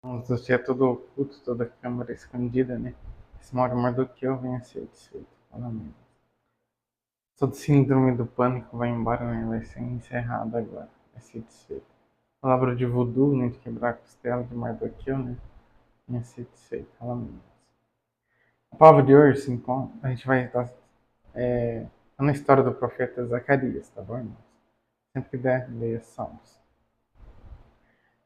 Vamos assistir todo oculto, toda a câmara escondida, né? Esse Mardoqueu venha ser desfeito. Fala mesmo. Todo síndrome do pânico vai embora, né? Vai ser encerrado agora. Vai ser desfeito. Palavra de voodoo, né? De quebrar a costela de Mardoqueu, né? Venha ser desfeito. Fala mesmo. A palavra de hoje, sim, a gente vai estar na história do profeta Zacarias, tá bom, irmãos? Sempre que der, leia Salmos.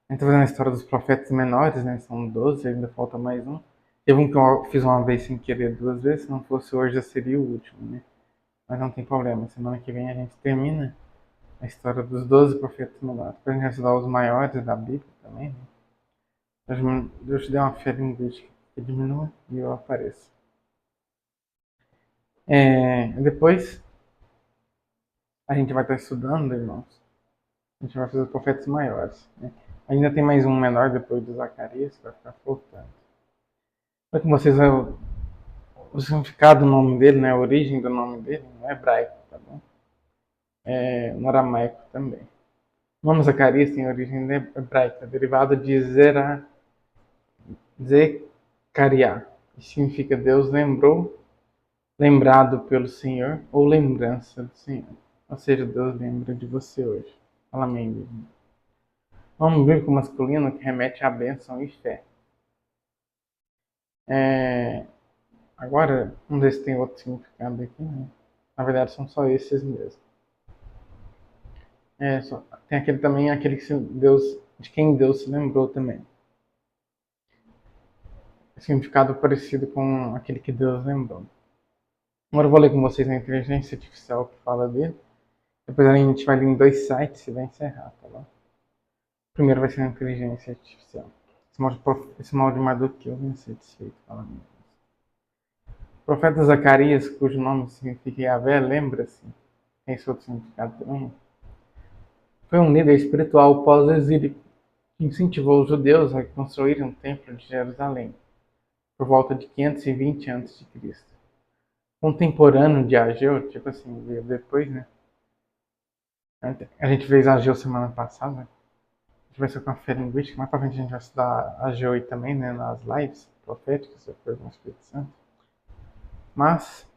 A gente tá fazendo a história dos profetas menores, né? São 12, ainda falta mais um. Teve um que eu fiz uma vez sem querer 2 vezes, se não fosse hoje já seria o último, né? Mas não tem problema, semana que vem a gente termina a história dos 12 profetas menores. Depois a gente vai estudar os maiores da Bíblia também, né? Deus te dê uma fé linguística que diminua e eu apareço. Depois a gente vai estar estudando, irmãos. A gente vai fazer os profetas maiores, né? Ainda tem mais um menor depois do Zacarias, que vai ficar faltando. Para com vocês o significado do nome dele, né? A origem do nome dele, no hebraico, tá bom? No aramaico também. O nome Zacarias tem origem hebraica, derivado de Zecariah, que significa Deus lembrou, lembrado pelo Senhor, ou lembrança do Senhor. Ou seja, Deus lembra de você hoje. Fala amém, mesmo. Nome bíblico masculino que remete à bênção e fé. Agora, vamos ver se tem outro significado aqui, né? Na verdade, são só esses mesmo. Tem aquele também, aquele que Deus, de quem Deus se lembrou também. Significado parecido com aquele que Deus lembrou. Agora eu vou ler com vocês a inteligência artificial que fala dele. Depois a gente vai ler em 2 sites e vai encerrar, tá bom? Primeiro vai ser a inteligência artificial. Esse mal de Mardoqueu vai ser desfeito, fala mesmo. O profeta Zacarias, cujo nome significa Yahvé, lembra-se, tem esse outro significado também, foi um líder espiritual pós-exílio que incentivou os judeus a construírem um templo de Jerusalém, por volta de 520 a.C. Contemporâneo de Ageu, tipo assim, veio depois, né? A gente fez Ageu semana passada. A gente vai ser com a fé linguística. Mais pra frente a gente vai estudar Ageu aí também, né? Nas lives proféticas, depois do Espírito Santo. Mas,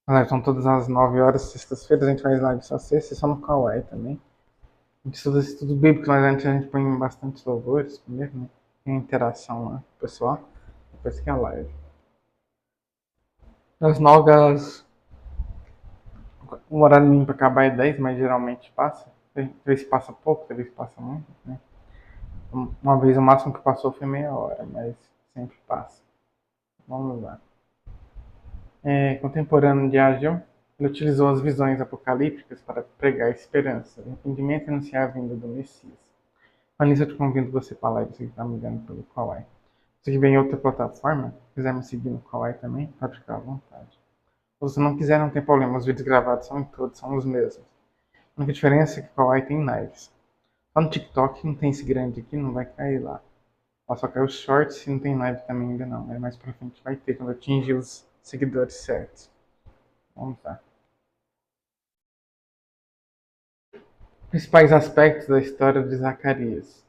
as lives são todas às 9 horas, sextas-feiras. A gente faz live só sexta e só no Kawaii também. A gente estuda estudo bíblico, mas antes a gente põe bastante louvores primeiro, né? Tem interação lá com o pessoal. Depois que é a live. Das 9 às. O horário mínimo para acabar é 10, mas geralmente passa. Às vezes passa pouco, às vezes passa muito, né? Uma vez o máximo que passou foi meia hora, mas sempre passa. Vamos lá. Contemporâneo de Ageu, ele utilizou as visões apocalípticas para pregar esperança, arrependimento e anunciar a vinda do Messias. Mas nisso eu te convido você para a live, você que está me vendo pelo Kawaii. Se que vem em outra plataforma, quiser me seguir no Kawaii também, pode ficar à vontade. Se você não quiser, não tem problema, os vídeos gravados são todos, são os mesmos. A única diferença é que o Kawaii tem lives. Só no TikTok não tem esse grande aqui, não vai cair lá. Só caiu os shorts e não tem live também ainda não. Mais pra frente vai ter, quando eu atingir os seguidores certos. Vamos lá. Principais aspectos da história de Zacarias.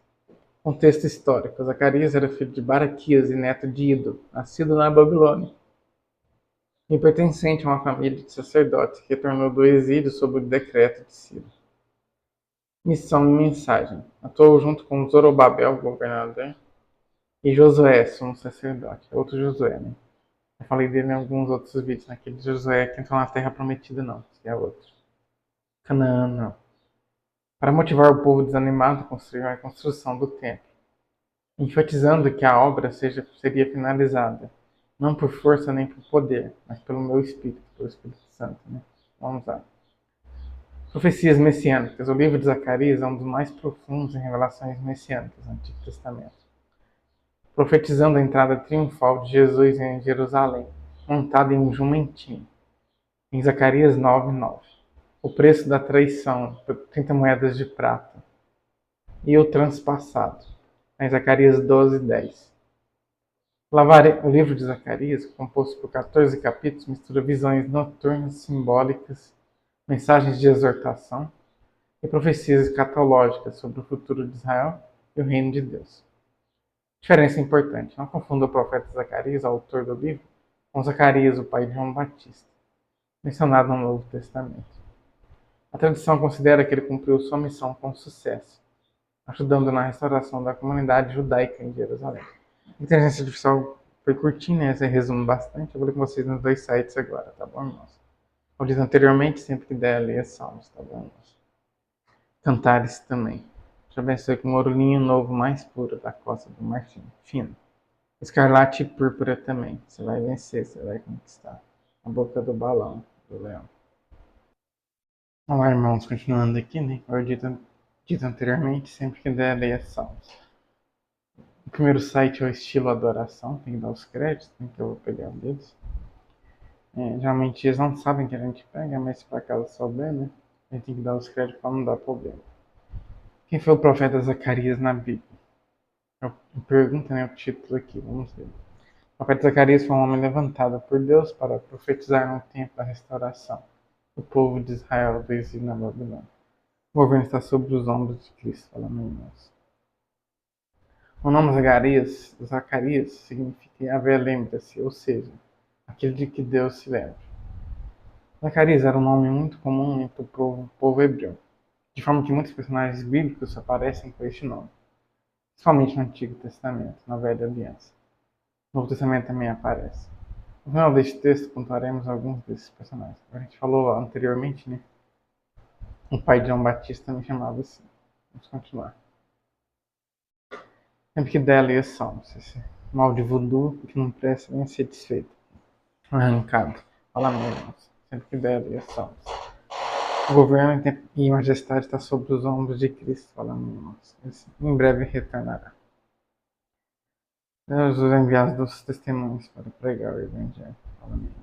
Contexto histórico. Zacarias era filho de Baraquias e neto de Ido, nascido na Babilônia, e pertencente a uma família de sacerdotes que retornou do exílio sob o decreto de Ciro. Missão e mensagem. Atuou junto com Zorobabel, governador, e Josué, sumo sacerdote. Outro Josué, né? Eu falei dele em alguns outros vídeos, naquele Josué que entrou na Terra Prometida, não. Esse é outro. Canaã, não. Para motivar o povo desanimado, construiu a construção do templo, enfatizando que a obra seria finalizada, não por força nem por poder, mas pelo meu Espírito, pelo Espírito Santo. Né? Vamos lá. Profecias messiânicas. O livro de Zacarias é um dos mais profundos em revelações messiânicas do Antigo Testamento, profetizando a entrada triunfal de Jesus em Jerusalém, montado em um jumentinho, em Zacarias 9:9. O preço da traição, 30 moedas de prata, e o transpassado, em Zacarias 12:10. O livro de Zacarias, composto por 14 capítulos, mistura visões noturnas, simbólicas, mensagens de exortação e profecias escatológicas sobre o futuro de Israel e o reino de Deus. Diferença importante. Não confunda o profeta Zacarias, autor do livro, com Zacarias, o pai de João Batista, mencionado no Novo Testamento. A tradição considera que ele cumpriu sua missão com sucesso, ajudando na restauração da comunidade judaica em Jerusalém. A inteligência artificial foi curtinha, né? Esse resumo bastante. Eu vou ler com vocês nos dois sites agora, tá bom, irmãos? Como diz anteriormente, sempre que der, leia Salmos, tá bom, irmãos? Cantares também. Te abençoe com um ouro linho novo mais puro da costa do marfim, fino. Escarlate e púrpura também. Você vai vencer, você vai conquistar. A boca do balão do leão. Olá, irmãos, continuando aqui, né? Como eu dito anteriormente, sempre que der, leia Salmos. O primeiro site é o estilo adoração, tem que dar os créditos, né, que eu vou pegar um deles. Geralmente eles não sabem que a gente pega, mas se por acaso souber, né? A gente tem que dar os créditos para não dar problema. Quem foi o profeta Zacarias na Bíblia? Pergunta, né? O título aqui, vamos ver. O profeta Zacarias foi um homem levantado por Deus para profetizar no tempo da restauração do povo de Israel do exílio na Babilônia. O governo está sobre os ombros de Cristo, falando em nós. O nome Zacarias significa Yahvé lembra-se, ou seja, aquele de que Deus se lembra. Zacarias era um nome muito comum entre o povo hebreu, de forma que muitos personagens bíblicos aparecem com este nome, principalmente no Antigo Testamento, na Velha Aliança. No Novo Testamento também aparece. No final deste texto, pontuaremos alguns desses personagens. A gente falou anteriormente, né? O pai de João Batista também chamava assim. Vamos continuar. Sempre que der, leia Salmos. Esse mal de voodoo que não presta nem ser desfeito. Arrancado. Fala mesmo. Sempre que der, leia Salmos. O governo e majestade está sobre os ombros de Cristo. Fala mesmo. Em breve retornará. Deus os enviados dos testemunhos para pregar o evangelho. Fala mesmo.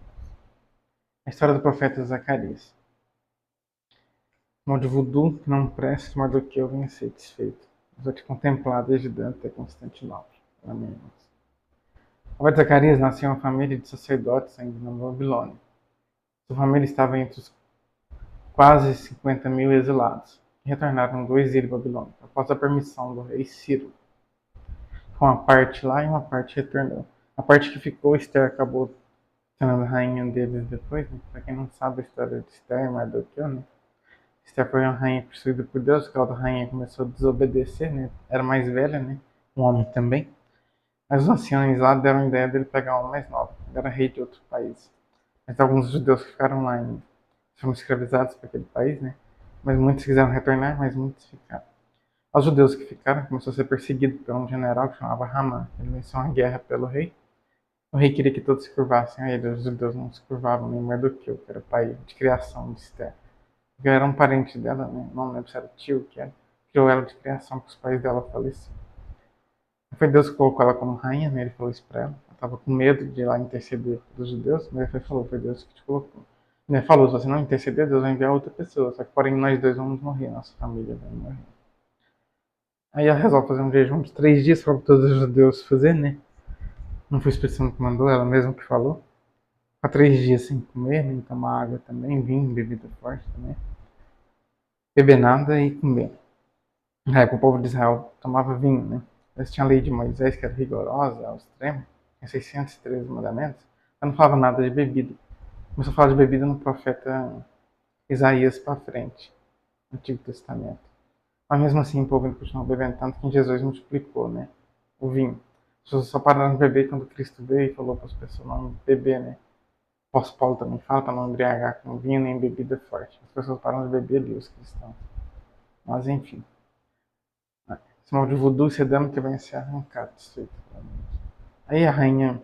A história do profeta Zacarias. Mal de voodoo que não presta, mais do que eu venha ser desfeito. Vou te contemplar desde Dante até Constantinopla. Amém. O profeta Zacarias nasceu em uma família de sacerdotes ainda na Babilônia. Sua família estava entre os quase 50 mil exilados, que retornaram do exílio babilônico, após a permissão do rei Ciro. Com uma parte lá e uma parte retornou. A parte que ficou, Esther acabou sendo a rainha deles depois, né? Pra quem não sabe a história de Esther, Mardoqueu, né? Esther foi uma rainha possuída por Deus, que a outra rainha começou a desobedecer, né? Era mais velha, né? Um homem também. Mas os anciões lá deram a ideia dele pegar uma mais nova. Ele era rei de outro país. Mas alguns judeus que ficaram lá ainda foram escravizados para aquele país, né? Mas muitos quiseram retornar, mas muitos ficaram. Os judeus que ficaram começou a ser perseguido por um general que chamava Haman. Ele venceu uma guerra pelo rei. O rei queria que todos se curvassem a ele. Os judeus não se curvavam nem Mardoqueu, que era pai de criação de Esther. Porque era um parente dela, né? Não lembro se era tio que era. Criou ela de criação para os pais dela faleceram. Foi Deus que colocou ela como rainha, né? Ele falou isso para ela. Ela estava com medo de ir lá interceder dos judeus, mas ele falou, foi Deus que te colocou. Ele falou, se você não interceder, Deus vai enviar outra pessoa. Só que porém nós dois vamos morrer, nossa família vai morrer. Aí ela resolve fazer um jejum de 3 dias para todos os judeus fazer, né? Não foi o Espírito Santo que mandou, ela mesma que falou. Ficar 3 dias sem comer, nem tomar água também, vinho, bebida forte também. Beber nada e comer. Na época o povo de Israel tomava vinho, né? Eles tinham a lei de Moisés, que era rigorosa ao extremo, tinha 613 mandamentos. Ela não falava nada de bebida. Começou a falar de bebida no profeta Isaías para frente, no Antigo Testamento. Mas mesmo assim o povo continuou bebendo, tanto que Jesus multiplicou, né? O vinho. As pessoas só pararam de beber quando Cristo veio e falou para as pessoas não beber, né? O apóstolo Paulo também fala para não embriagar com vinho nem bebida forte. As pessoas param de beber ali, os cristãos. Mas enfim. Esse mal de voodoo sedando que vai ser arrancado. Aí a rainha,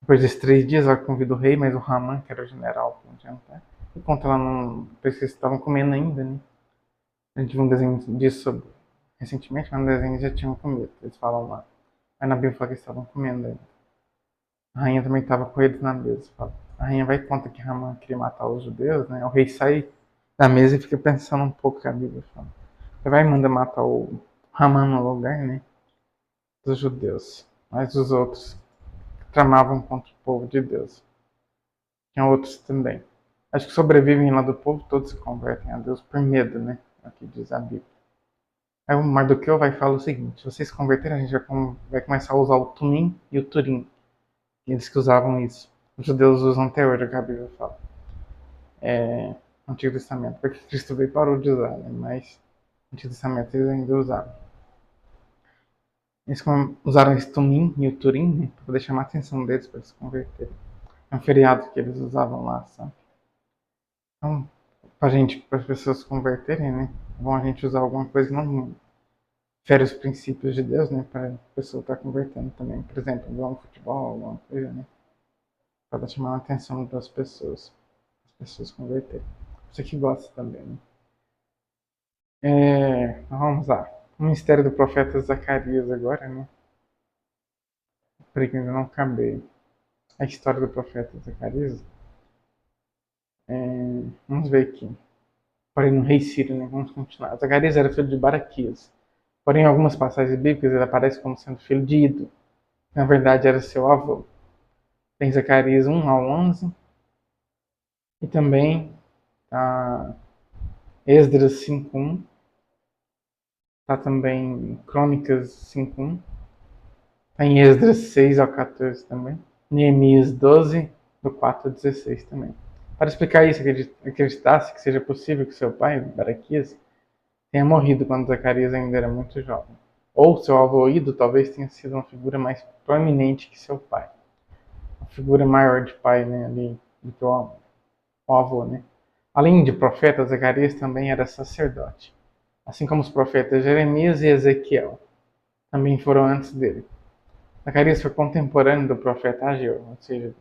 depois desses 3 dias, ela convida o rei, mas o Haman, que era o general, para um jantar. E conta lá no. Depois que eles estavam comendo ainda, né? A gente viu um desenho disso recentemente, mas no desenho eles já tinham comido. Eles falam lá. Aí na Bíblia fala que eles estavam comendo ainda. A rainha também estava com eles na mesa. Fala. A rainha vai e conta que Haman queria matar os judeus, né? O rei sai da mesa e fica pensando um pouco que a Bíblia fala. Ele vai e manda matar o Haman no lugar, né? Dos judeus. Mas os outros tramavam contra o povo de Deus. Tinha outros também. Acho que sobrevivem lá do povo, todos se convertem a Deus por medo, né? É o que diz a Bíblia. Aí o Mardoqueu vai falar o seguinte: se vocês se converterem, a gente vai começar a usar o Tumim e o Turim. Eles que usavam isso. Os judeus usam até hoje, a Bíblia fala. Antigo Testamento. Porque Cristo veio e parou de usar, né? Mas no Antigo Testamento eles ainda usavam. Eles usaram esse Tumim e o Turim, né? Pra poder chamar a atenção deles para eles se converterem. É um feriado que eles usavam lá, sabe? Então, para as pessoas se converterem, né? É bom a gente usar alguma coisa que não fere os princípios de Deus, né? Para a pessoa estar convertendo também. Por exemplo, jogar um futebol, alguma coisa, né? Para chamar a atenção das pessoas. As pessoas converterem. Você que gosta também, né? Vamos lá. O ministério do profeta Zacarias agora, né? Por que ainda não acabei. A história do profeta Zacarias. Vamos ver aqui. Porém, no rei Ciro, né? Vamos continuar. Zacarias era filho de Baraquias. Porém, em algumas passagens bíblicas ele aparece como sendo filho de Ido. Na verdade, era seu avô. Tem Zacarias 1 ao 11. E também tá Esdras 5:1. Tá também Crônicas 5:1. Tá em Esdras 6 ao 14 também. Neemias 12, do 4 ao 16 também. Para explicar isso, acreditasse que seja possível que seu pai, Baraquias, tenha morrido quando Zacarias ainda era muito jovem. Ou seu avô Ido talvez tenha sido uma figura mais proeminente que seu pai. Uma figura maior de pai, né, ali, do que o avô, né. Além de profeta, Zacarias também era sacerdote. Assim como os profetas Jeremias e Ezequiel. Também foram antes dele. Zacarias foi contemporâneo do profeta Ageu, ou seja,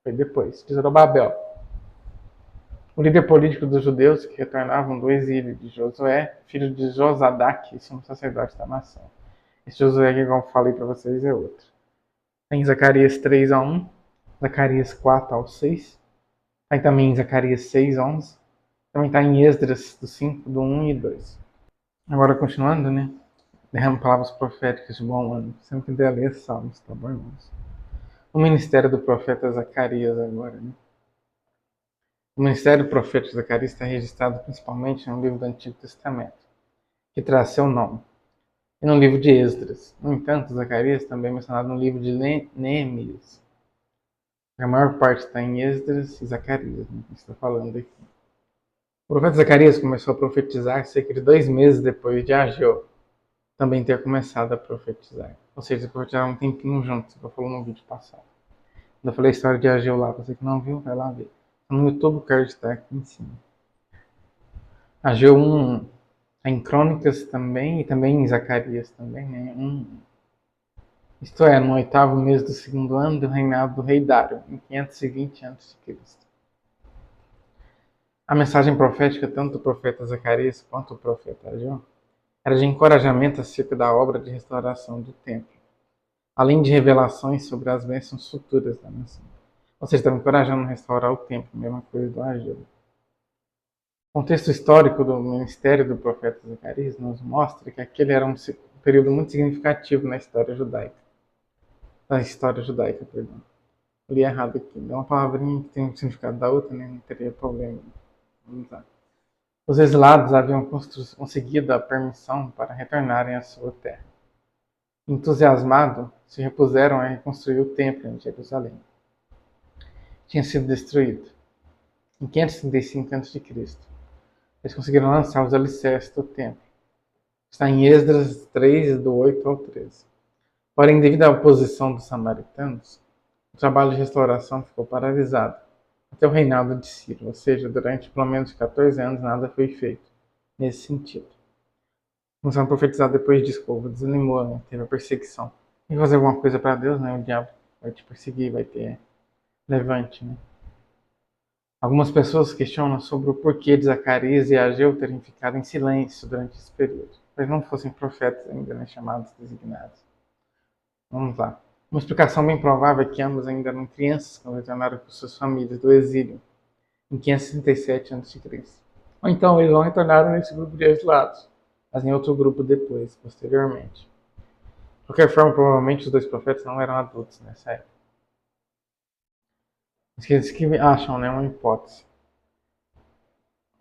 foi depois, de Zorobabel, o líder político dos judeus que retornavam do exílio de Josué, filho de Josadaque, sumo sacerdote da nação. Esse Josué que eu falei para vocês é outro. Tem Zacarias 3 a 1, Zacarias 4 ao 6, tem também em Zacarias 6 a 11, também está em Esdras do 5, do 1 e 2. Agora continuando, né? Derrama palavras proféticas de bom ano. Sempre der ler salmos, tá bom, irmãos? O ministério do profeta Zacarias agora, né? O ministério do profeta Zacarias está registrado principalmente no livro do Antigo Testamento, que traz seu nome, e no livro de Esdras. No entanto, Zacarias também é mencionado no livro de Neemias. A maior parte está em Esdras e Zacarias, né, que está falando aqui. O profeta Zacarias começou a profetizar cerca de 2 meses depois de Ageu também ter começado a profetizar. Ou seja, eles profetizaram um tempinho juntos, que eu falei no vídeo passado. Quando eu falei a história de Ageu lá, você que não viu, vai lá ver. No YouTube o card está aqui em cima. Ageu 1 em Crônicas também, e também em Zacarias também, né? Isto é, no 8º mês do 2º ano do reinado do rei Dário, em 520 a.C. A mensagem profética, tanto do profeta Zacarias quanto do profeta Ageu, era de encorajamento acerca da obra de restauração do templo, além de revelações sobre as bênçãos futuras da nação. Ou seja, estava encorajando a restaurar o templo, mesma coisa do Ageu. O contexto histórico do ministério do profeta Zacarias nos mostra que aquele era um período muito significativo na história judaica. Perdão. Li errado aqui. Dá uma palavrinha que tem um significado da outra, né? Não teria problema. Vamos lá. Os exilados haviam conseguido a permissão para retornarem à sua terra. Entusiasmados, se repuseram a reconstruir o templo em Jerusalém. Tinha sido destruído em 535 a.C. Eles conseguiram lançar os alicerces do templo. Está em Esdras 3, do 8 ao 13. Porém, devido à oposição dos samaritanos, o trabalho de restauração ficou paralisado até o reinado de Ciro, ou seja, durante pelo menos 14 anos nada foi feito nesse sentido. Começaram a profetizar depois disso, o povo desanimou, né? Teve a perseguição. E fazer alguma coisa para Deus, né? O diabo vai te perseguir, vai ter levante, né? Algumas pessoas questionam sobre o porquê de Zacarias e Ageu terem ficado em silêncio durante esse período, mas não fossem profetas ainda, né, chamados designados. Vamos lá. Uma explicação bem provável é que ambos ainda eram crianças quando retornaram com suas famílias do exílio, em 567 a.C. Ou então eles não retornaram nesse grupo de exilados, mas em outro grupo depois, posteriormente. De qualquer forma, provavelmente os dois profetas não eram adultos nessa época. Eles que acham, né, uma hipótese.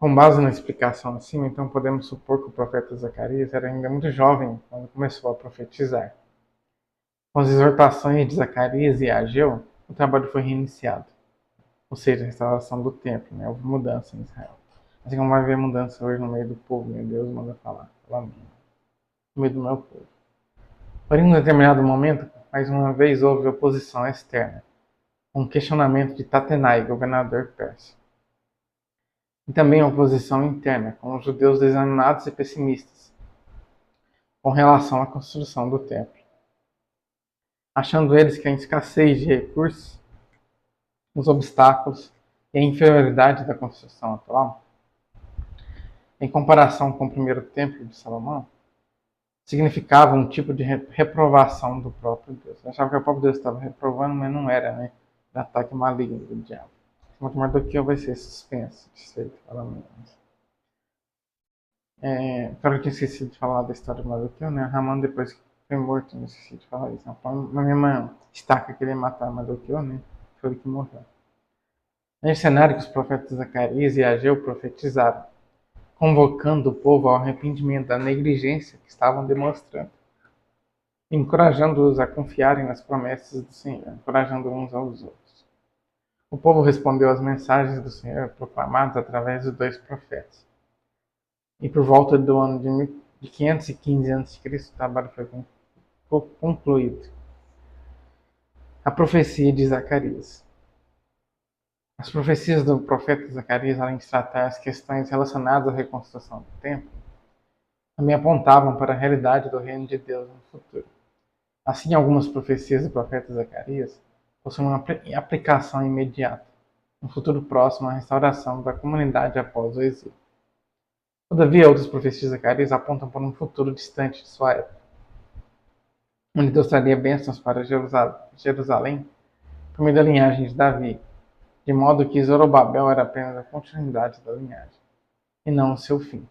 Com base na explicação acima, então podemos supor que o profeta Zacarias era ainda muito jovem quando começou a profetizar. Com as exortações de Zacarias e Ageu, o trabalho foi reiniciado, ou seja, a restauração do templo, né? Houve mudança em Israel. Assim como vai haver mudança hoje no meio do povo, meu Deus manda falar, no meio do meu povo. Porém, em um determinado momento, mais uma vez houve oposição externa, um questionamento de Tatenai, governador persa. E também a oposição interna, com os judeus desanimados e pessimistas, com relação à construção do templo. Achando eles que a escassez de recursos, os obstáculos e a inferioridade da construção atual, em comparação com o primeiro templo de Salomão, significava um tipo de reprovação do próprio Deus. Eu achava que o próprio Deus estava reprovando, mas não era, né? De ataque maligno do diabo. Muito mais do que vai ser suspenso, de falar menos. Claro que eu tinha esquecido de falar da história de Mardoqueu, né? Ramã, depois que foi morto, não esqueci de falar isso. Na mesma estaca que ele ia matar Mardoqueu, né? Foi ele que morreu. Nesse cenário que os profetas Zacarias e Ageu profetizaram, convocando o povo ao arrependimento da negligência que estavam demonstrando, encorajando-os a confiarem nas promessas do Senhor, encorajando uns aos outros. O povo respondeu às mensagens do Senhor proclamadas através dos dois profetas. E por volta do ano de 515 a.C., o trabalho foi concluído. A profecia de Zacarias. As profecias do profeta Zacarias, além de tratar as questões relacionadas à reconstrução do templo, também apontavam para a realidade do reino de Deus no futuro. Assim, algumas profecias do profeta Zacarias possuem uma aplicação imediata, no futuro próximo, à restauração da comunidade após o exílio. Todavia, outras profecias de Zacarias apontam para um futuro distante de sua época, onde Deus traria bênçãos para Jerusalém por meio da linhagem de Davi, de modo que Zorobabel era apenas a continuidade da linhagem, e não o seu fim.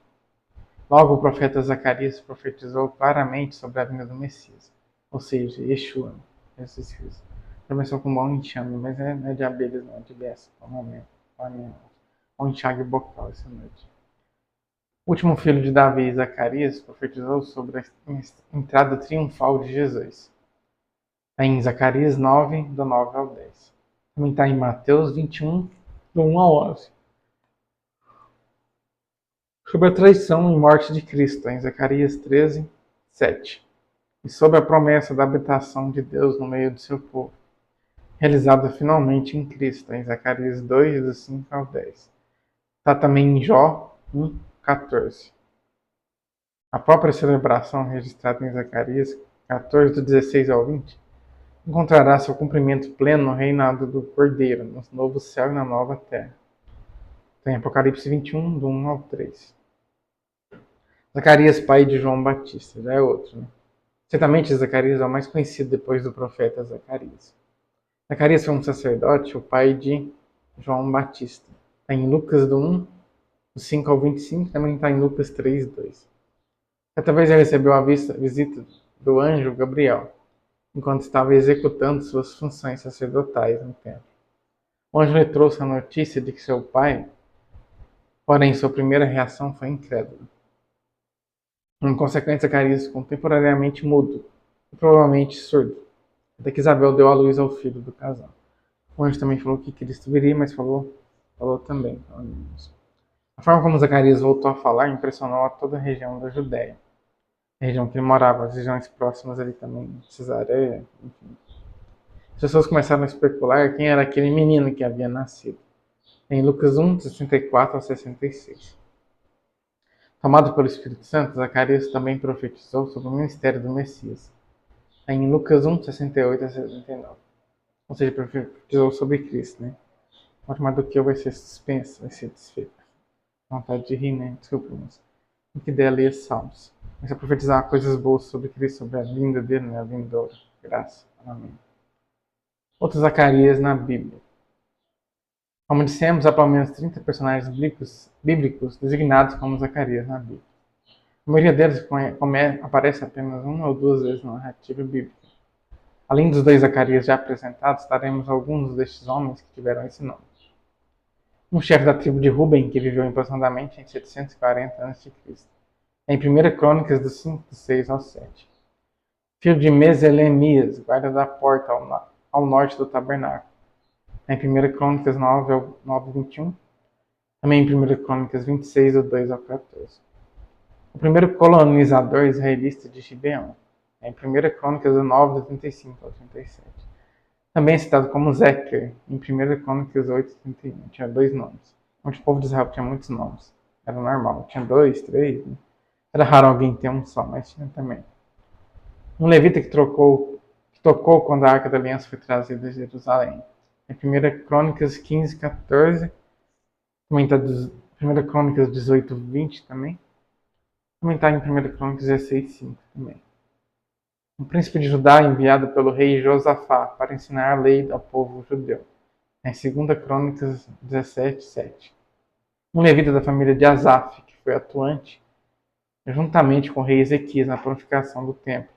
Logo, o profeta Zacarias profetizou claramente sobre a vinda do Messias, ou seja, Yeshua, Jesus Cristo. Começou com um bom enxame, mas não é de abelhas, não, é de beça, por um momento. Um enxague bocal essa noite. O último filho de Davi, Zacarias, profetizou sobre a entrada triunfal de Jesus. Está em Zacarias 9, do 9 ao 10. Também está em Mateus 21, do 1 ao 11. Sobre a traição e morte de Cristo, em Zacarias 13, 7. E sobre a promessa da habitação de Deus no meio do seu povo, realizada finalmente em Cristo, em Zacarias 2, do 5 ao 10. Está também em Jó 1, 14. A própria celebração registrada em Zacarias 14, do 16 ao 20, encontrará seu cumprimento pleno no reinado do Cordeiro, no novo céu e na nova terra. Tem Apocalipse 21, do 1 ao 3. Zacarias, pai de João Batista, já é outro, né? Certamente Zacarias é o mais conhecido depois do profeta Zacarias. Zacarias foi um sacerdote, o pai de João Batista. Está em Lucas do 1, do 5 ao 25, também está em Lucas 3, 2. Certa vez ele recebeu a visita do anjo Gabriel, enquanto estava executando suas funções sacerdotais no templo. O anjo lhe trouxe a notícia de que seu pai, porém sua primeira reação foi incrédula. Em consequência, Zacarias ficou temporariamente mudo e provavelmente surdo, até que Isabel deu à luz ao filho do casal. O anjo também falou que Cristo viria, mas falou também. A forma como Zacarias voltou a falar impressionou a toda a região da Judéia, a região que ele morava, as regiões próximas ali também, Cesareia, enfim. As pessoas começaram a especular quem era aquele menino que havia nascido. Em Lucas 1, 64 a 66. Tomado pelo Espírito Santo, Zacarias também profetizou sobre o ministério do Messias. Em Lucas 1, 68 a 79. Ou seja, profetizou sobre Cristo, né? Quanto mais do que eu vai ser suspenso, vai ser desfeito. Vontade de rir, né? Desculpa, mas o que der ler Salmos. Mas a profetizar coisas boas sobre Cristo, sobre a vinda dele, né? A vindoura. Graça. Amém. Outros Zacarias na Bíblia. Como dissemos, há pelo menos 30 personagens bíblicos designados como Zacarias na Bíblia. A maioria deles aparece apenas uma ou duas vezes na narrativa bíblica. Além dos dois Zacarias já apresentados, daremos alguns destes homens que tiveram esse nome. um chefe da tribo de Ruben, que viveu aproximadamente em 740 a.C. Em 1 Crônicas do 5, do 6 ao 7. Filho de Meselemias, guarda da porta ao norte do tabernáculo. Em 1 Crônicas 9 ao 9, 21. Também em 1 Crônicas 26, do 2 ao 14. O primeiro colonizador israelita de Gibeão. Em 1 Crônicas 9, do 35 ao 37. Também é citado como Zecher, em 1 Crônicas 8, 31. Tinha 2 nomes. Onde o povo de Israel tinha muitos nomes. Era normal. Tinha 2, 3. Né? Era raro alguém ter um só, mas tinha também. Um levita que tocou quando a Arca da Aliança foi trazida de Jerusalém. Em 1 Crônicas 15, 14. Também está 1 Crônicas 18, 20 também. Também está em 1 Crônicas 16, 5 também. Um príncipe de Judá enviado pelo rei Josafá para ensinar a lei ao povo judeu. Em 2 Crônicas 17, 7. Um levita da família de Asaf, que foi atuante juntamente com o rei Ezequias na purificação do templo.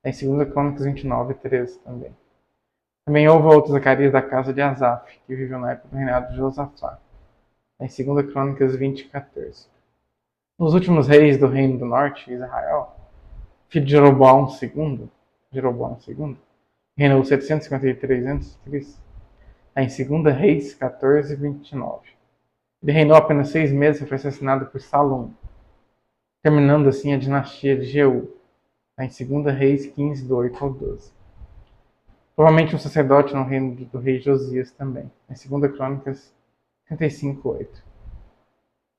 Em 2 Crônicas 29, 13 também. Também houve outro Zacarias da casa de Asaf, que viveu na época do reinado de Josafá. Em 2 Crônicas 20, 14. Nos últimos reis do reino do norte, Israel, filho de Jeroboão II, reinou 753 a.C. Em 2 Reis 14, 29. Ele reinou apenas 6 meses e foi assassinado por Salom, terminando assim a dinastia de Jeú. Em 2 Reis 15, do 8 ao 12. Provavelmente um sacerdote no reino do rei Josias também. Em 2 Crônicas 35, 8.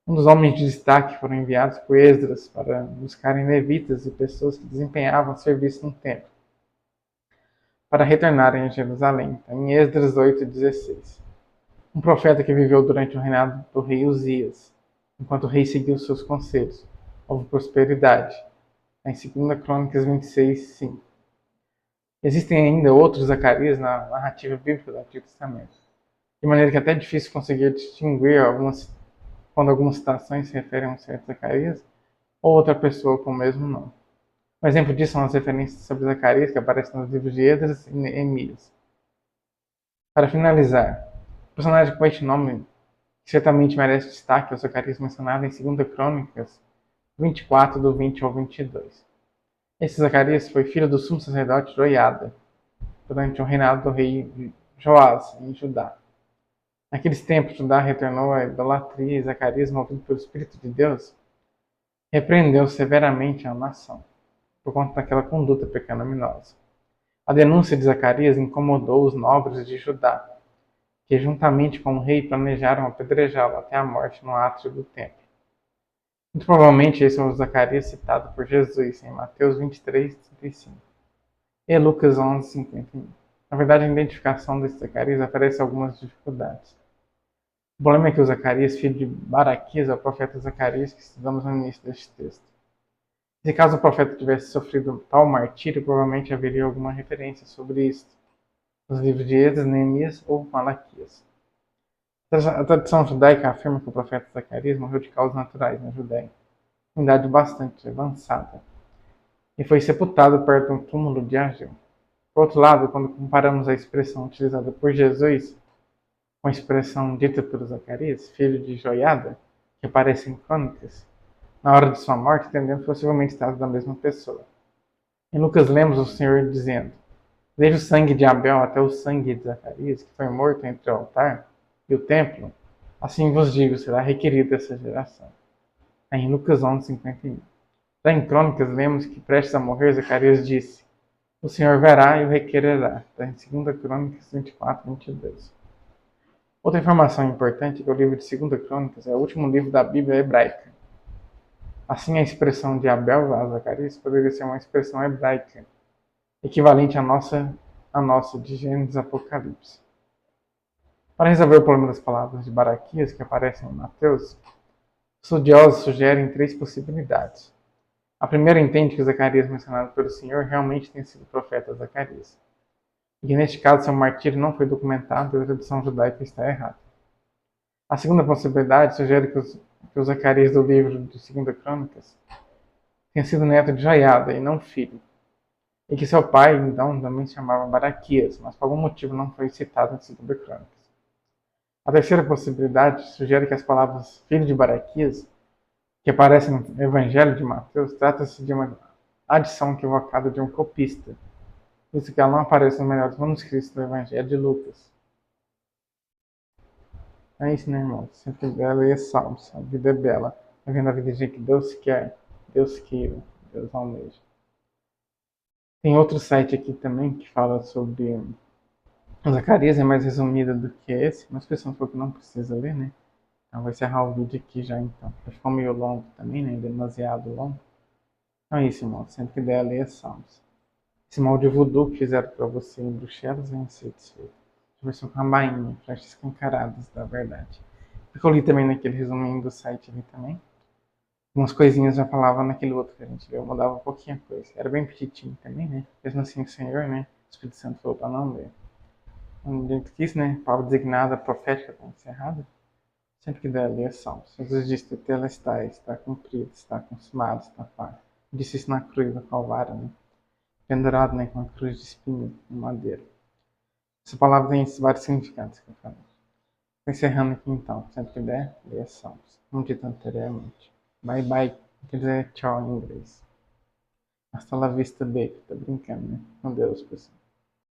Um dos homens de destaque foram enviados por Esdras para buscarem levitas e pessoas que desempenhavam serviço no templo, para retornarem a Jerusalém. Em Esdras 8, 16. Um profeta que viveu durante o reinado do rei Uzias, enquanto o rei seguiu seus conselhos. Houve prosperidade. Em 2 Crônicas 26, 5. Existem ainda outros Zacarias na narrativa bíblica do Antigo Testamento, de maneira que é até difícil conseguir distinguir quando algumas citações se referem a um certo Zacarias ou outra pessoa com o mesmo nome. Um exemplo disso são as referências sobre Zacarias que aparecem nos livros de Esdras e Neemias. Para finalizar, o personagem com este nome que certamente merece destaque é o Zacarias mencionado em 2 Crônicas 24, do 20 ao 22. Esse Zacarias foi filho do sumo sacerdote Joiada, durante o reinado do rei Joás, em Judá. Naqueles tempos, Judá retornou à idolatria e Zacarias, movido pelo Espírito de Deus, repreendeu severamente a nação, por conta daquela conduta pecaminosa. A denúncia de Zacarias incomodou os nobres de Judá, que juntamente com o rei planejaram apedrejá-lo até a morte no átrio do templo. Muito provavelmente esse é o Zacarias citado por Jesus em Mateus 23, 35 e Lucas 11, 51. Na verdade, a identificação desse Zacarias aparece algumas dificuldades. O problema é que o Zacarias, filho de Baraquias, é o profeta Zacarias que estudamos no início deste texto. Se caso o profeta tivesse sofrido tal martírio, provavelmente haveria alguma referência sobre isso nos livros de Esdras, Neemias ou Malaquias. A tradição judaica afirma que o profeta Zacarias morreu de causas naturais na Judéia, em idade bastante avançada, e foi sepultado perto do túmulo de Ageu. Por outro lado, quando comparamos a expressão utilizada por Jesus com a expressão dita por Zacarias, filho de Joiada, que aparece em Crônicas, na hora de sua morte, entendemos que possivelmente trata da mesma pessoa. Em Lucas lemos o Senhor dizendo: desde o sangue de Abel até o sangue de Zacarias, que foi morto entre o altar e o templo, assim vos digo, será requerida essa geração. Em Lucas 11, 51. Já em Crônicas lemos que prestes a morrer, Zacarias disse: o Senhor verá e o requererá. Está em 2 Crônicas 24, 22. Outra informação importante é que o livro de 2 Crônicas é o último livro da Bíblia hebraica. Assim, a expressão de Abel a Zacarias poderia ser uma expressão hebraica, equivalente à nossa de Gênesis e Apocalipse. Para resolver o problema das palavras de Baraquias que aparecem em Mateus, estudiosos sugerem 3 possibilidades. A primeira entende que Zacarias mencionado pelo Senhor realmente tenha sido o profeta Zacarias, e que neste caso seu martírio não foi documentado e a tradição judaica está errada. A segunda possibilidade sugere que o Zacarias do livro de 2 Crônicas tenha sido neto de Joiada e não filho, e que seu pai, então, também se chamava Baraquias, mas por algum motivo não foi citado em 2 Crônicas. A terceira possibilidade sugere que as palavras filho de Baraquias, que aparecem no Evangelho de Mateus, trata-se de uma adição equivocada de um copista, visto que ela não aparece nos melhores manuscritos do Evangelho de Lucas. É isso, né, irmão? Sempre bela e salmos. A vida é bela. Vivendo a vida de que Deus quer, Deus queira, Deus almeja. Tem outro site aqui também que fala sobre Zacarias, é mais resumida do que esse, mas o pessoal falou que não precisa ler, né? Então vou encerrar o vídeo aqui já então. Ficou meio longo também, né? Demasiado longo. Então é isso, irmão. Sempre que der, leia salmos. Esse mal de voodoo que fizeram pra você em Bruxelas é insatisfeito. Versão com a bainha, flechas escancaradas da verdade. Porque eu li também naquele resuminho do site ali também. Umas coisinhas já falava naquele outro que a gente viu, eu mudava um pouquinho a coisa. Era bem petitinho também, né? Mesmo assim, o Senhor, né? O Espírito Santo falou pra não ler. Um jeito que isso, né? Palavra designada, profética, está encerrada. Sempre que der, ler salmos. Jesus disse: Tetelestai, está cumprido, está consumado, está pago. Disse isso na cruz do Calvário, né? Pendurado, né? Com a cruz de espinho, de madeira. Essa palavra tem vários significados que eu falei. Encerrando aqui então. Sempre que der, leia salmos. Como dito anteriormente. Bye bye. Quer dizer tchau em inglês. Hasta la vista, baby. Tá brincando, né? Com Deus, pessoal.